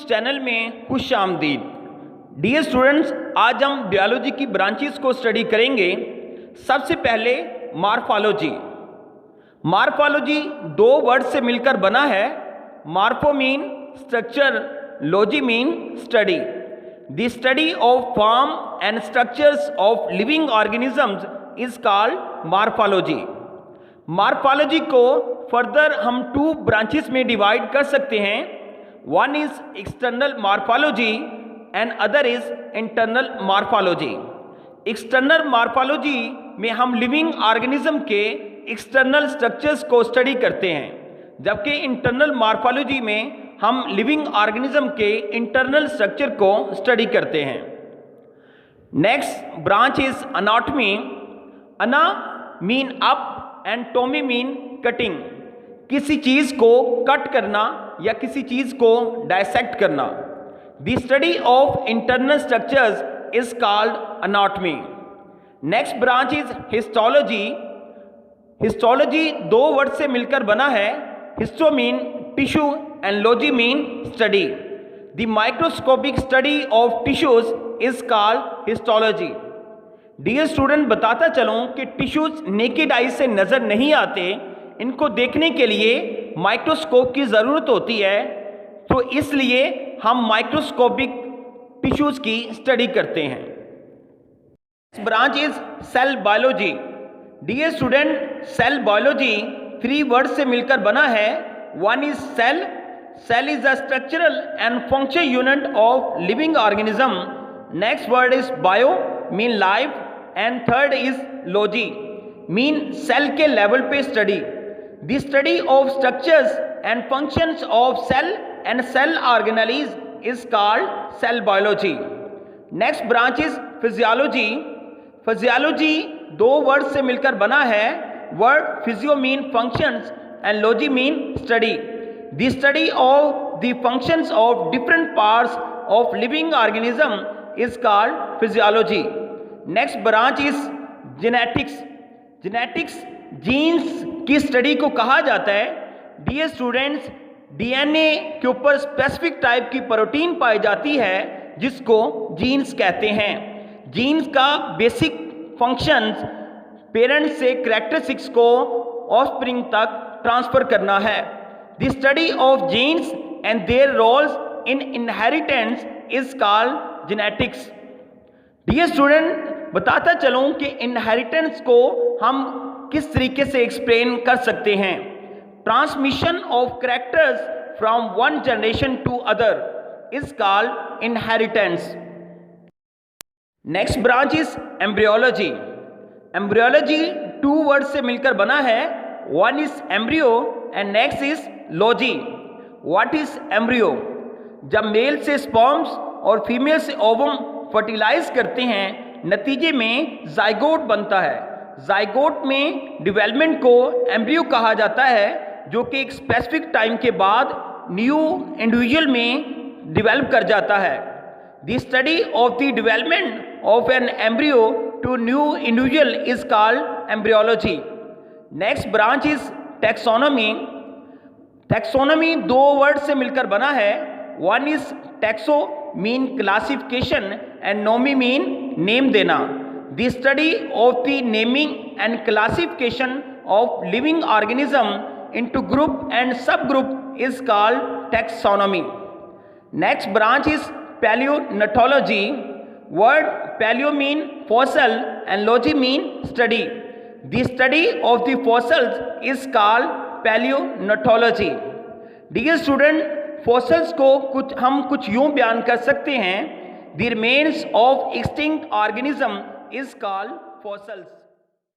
Channel में खुश आमदीद। डियर स्टूडेंट्स, आज हम बायोलॉजी की ब्रांचेस को स्टडी करेंगे। सबसे पहले मॉर्फोलॉजी। मॉर्फोलॉजी दो वर्ड से मिलकर बना है। Morpho mean structure, logy mean study. The study of form and structures of living organisms is called morphology. Morphology को फर्दर हम टू ब्रांचेस में डिवाइड कर सकते हैं। One is external morphology and other is internal morphology. External morphology में हम living organism के external structures को स्टडी करते हैं, जबकि इंटरनल मॉर्फोलॉजी में हम लिविंग ऑर्गेनिज्म के इंटरनल स्ट्रक्चर को स्टडी करते हैं। Next branch is anatomy. Ana mean up and tomy mean cutting. किसी चीज को कट करना या किसी चीज को डायसेक्ट करना। The study of internal structures is called anatomy. Next branch is histology. Histology दो वर्ड से मिलकर बना है। Histo mean tissue and logy mean study. The microscopic study of tissues is called histology. Dear student, बताता चलूं कि tissues naked eye से नजर नहीं आते, इनको देखने के लिए माइक्रोस्कोप की ज़रूरत होती है, तो इसलिए हम माइक्रोस्कोपिक टिश्यूज़ की स्टडी करते हैं। Branch is cell biology. Dear student, cell biology three word से मिलकर बना है। One is cell. Cell is a structural and function unit of living organism. Next word is bio mean life and third is logy mean cell के level पे study. The study of structures and functions of cell and cell organelles is called cell biology. Next branch is physiology. Physiology दो word से मिलकर बना है। Word physio mean functions and logy mean study. The study of the functions of different parts of living organism is called physiology. Next branch is genetics. Genetics genes की study को कहा जाता है। डियर स्टूडेंट्स, डीएनए के ऊपर specific type की protein पाई जाती है जिसको जीन्स कहते हैं। जीन्स का बेसिक फंक्शंस पेरेंट्स से कैरेक्टरिस्टिक्स को ऑफस्प्रिंग तक ट्रांसफर करना है। The study of genes and their roles in inheritance is called genetics. Dear student, बताता चलूं कि इनहेरिटेंस को हम किस तरीके से एक्सप्लेन कर सकते हैं। Transmission of characters from one generation to other is called inheritance. Next branch is embryology. Embryology two word से मिलकर बना है। One is embryo and next is logy. What is embryo? जब मेल से स्पर्म्स और फीमेल से ovum fertilize करते हैं, नतीजे में जाइगोट बनता है। जाइगोट में डेवलपमेंट को एम्ब्रियो कहा जाता है, जो कि एक स्पेसिफिक टाइम के बाद न्यू इंडिविजुअल में डेवलप कर जाता है। The study of the development of an embryo to new individual is called embryology. Next branch is taxonomy. Taxonomy दो वर्ड से मिलकर बना है। One is taxo mean classification and nomy mean name देना। The study of the naming and classification of living organism into group and subgroup is called taxonomy. Next branch is paleontology. Word paleo mean fossil and logy mean study. The study of the fossils is called paleontology. Dear student, fossils को हम कुछ यूं बयान कर सकते हैं। The remains of extinct organism is called fossils.